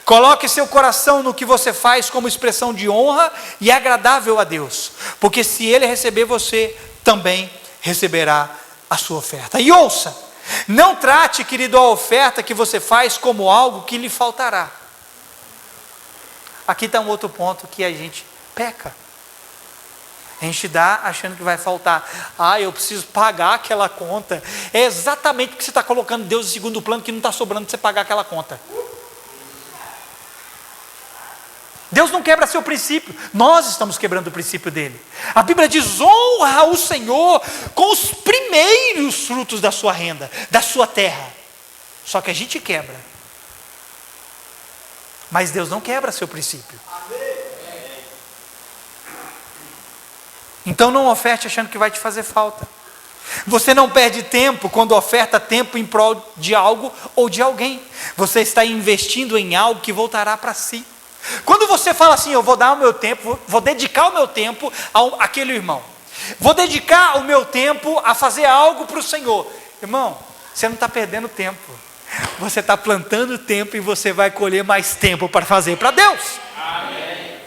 Coloque seu coração no que você faz como expressão de honra e agradável a Deus, porque se Ele receber, você também receberá a sua oferta. E ouça, não trate, querido, a oferta que você faz como algo que lhe faltará. Aqui está um outro ponto que a gente peca. A gente dá achando que vai faltar. Eu preciso pagar aquela conta. É exatamente porque você está colocando Deus em segundo plano, que não está sobrando para você pagar aquela conta. Deus não quebra seu princípio, nós estamos quebrando o princípio dele. A Bíblia diz: honra o Senhor com os primeiros frutos da sua renda, da sua terra. Só que a gente quebra. Mas Deus não quebra seu princípio. Então não oferte achando que vai te fazer falta. Você não perde tempo quando oferta tempo em prol de algo ou de alguém. Você está investindo em algo que voltará para si. Quando você fala assim: eu vou dar o meu tempo, vou dedicar o meu tempo àquele irmão, vou dedicar o meu tempo a fazer algo para o Senhor. Irmão, você não está perdendo tempo. Você está plantando tempo e você vai colher mais tempo para fazer para Deus. Amém.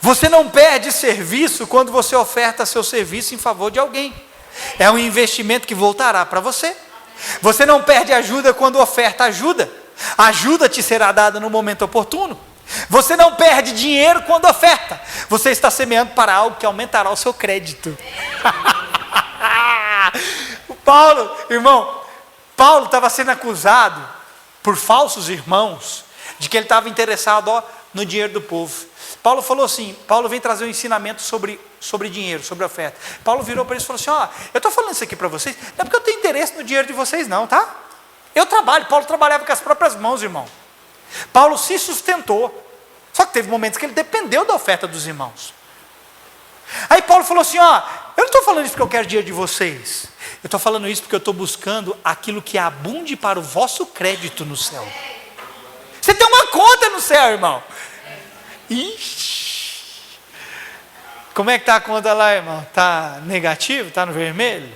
Você não perde serviço quando você oferta seu serviço em favor de alguém. É um investimento que voltará para você. Você não perde ajuda quando oferta ajuda. A ajuda te será dada no momento oportuno. Você não perde dinheiro quando oferta. Você está semeando para algo que aumentará o seu crédito. Paulo estava sendo acusado por falsos irmãos de que ele estava interessado no dinheiro do povo. Paulo falou assim, Paulo vem trazer um ensinamento sobre dinheiro, sobre oferta. Paulo virou para eles e falou assim: eu estou falando isso aqui para vocês, não é porque eu tenho interesse no dinheiro de vocês não, tá? Eu trabalho. Paulo trabalhava com as próprias mãos, irmão. Paulo se sustentou, só que teve momentos que ele dependeu da oferta dos irmãos. Aí Paulo falou assim: eu não estou falando isso porque eu quero dinheiro de vocês, eu estou falando isso porque eu estou buscando aquilo que abunde para o vosso crédito no céu. Você tem uma conta no céu, irmão. Ixi. Como é que está a conta lá, irmão? Está negativo? Está no vermelho?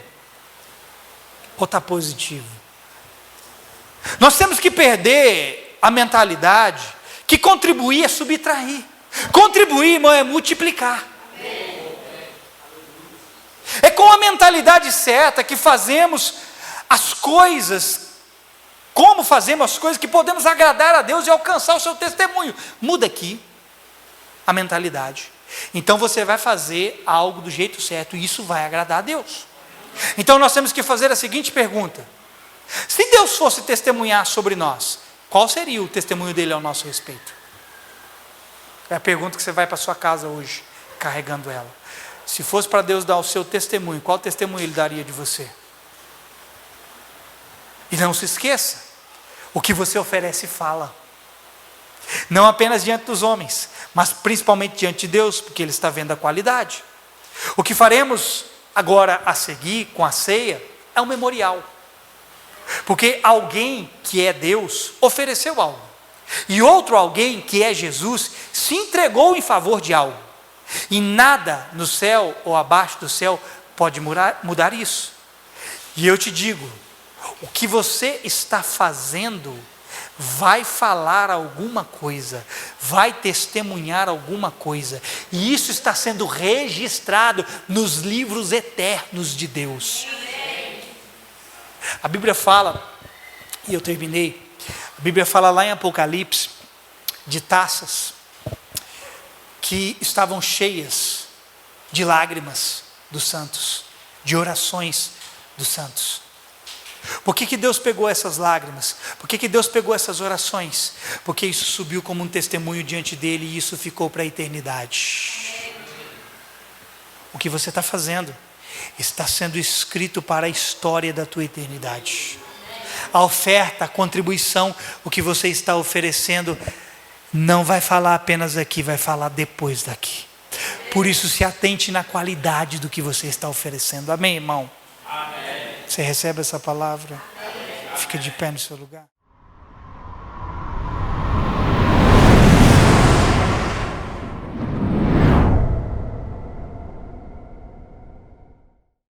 Ou está positivo? Nós temos que perder a mentalidade que contribuir é subtrair. Contribuir, irmão, é multiplicar. É com a mentalidade certa que fazemos as coisas, como fazemos as coisas, que podemos agradar a Deus e alcançar o seu testemunho. Muda aqui a mentalidade. Então você vai fazer algo do jeito certo e isso vai agradar a Deus. Então nós temos que fazer a seguinte pergunta: se Deus fosse testemunhar sobre nós, qual seria o testemunho dele ao nosso respeito? É a pergunta que você vai para sua casa hoje, carregando ela. Se fosse para Deus dar o seu testemunho, qual testemunho ele daria de você? E não se esqueça, o que você oferece fala. Não apenas diante dos homens, mas principalmente diante de Deus, porque Ele está vendo a qualidade. O que faremos agora a seguir com a ceia é um memorial. Porque alguém que é Deus ofereceu algo. E outro alguém que é Jesus se entregou em favor de algo. E nada no céu ou abaixo do céu pode mudar isso. E eu te digo, o que você está fazendo vai falar alguma coisa, vai testemunhar alguma coisa, e isso está sendo registrado nos livros eternos de Deus. A Bíblia fala, e eu terminei, a Bíblia fala lá em Apocalipse, de taças que estavam cheias de lágrimas dos santos, de orações dos santos. Por que Deus pegou essas lágrimas? Por que Deus pegou essas orações? Porque isso subiu como um testemunho diante dele e isso ficou para a eternidade. O que você está fazendo está sendo escrito para a história da tua eternidade. A oferta, a contribuição, o que você está oferecendo, não vai falar apenas aqui, vai falar depois daqui. Por isso, se atente na qualidade do que você está oferecendo. Amém, irmão? Amém. Você recebe essa palavra? Amém. Fica de pé no seu lugar.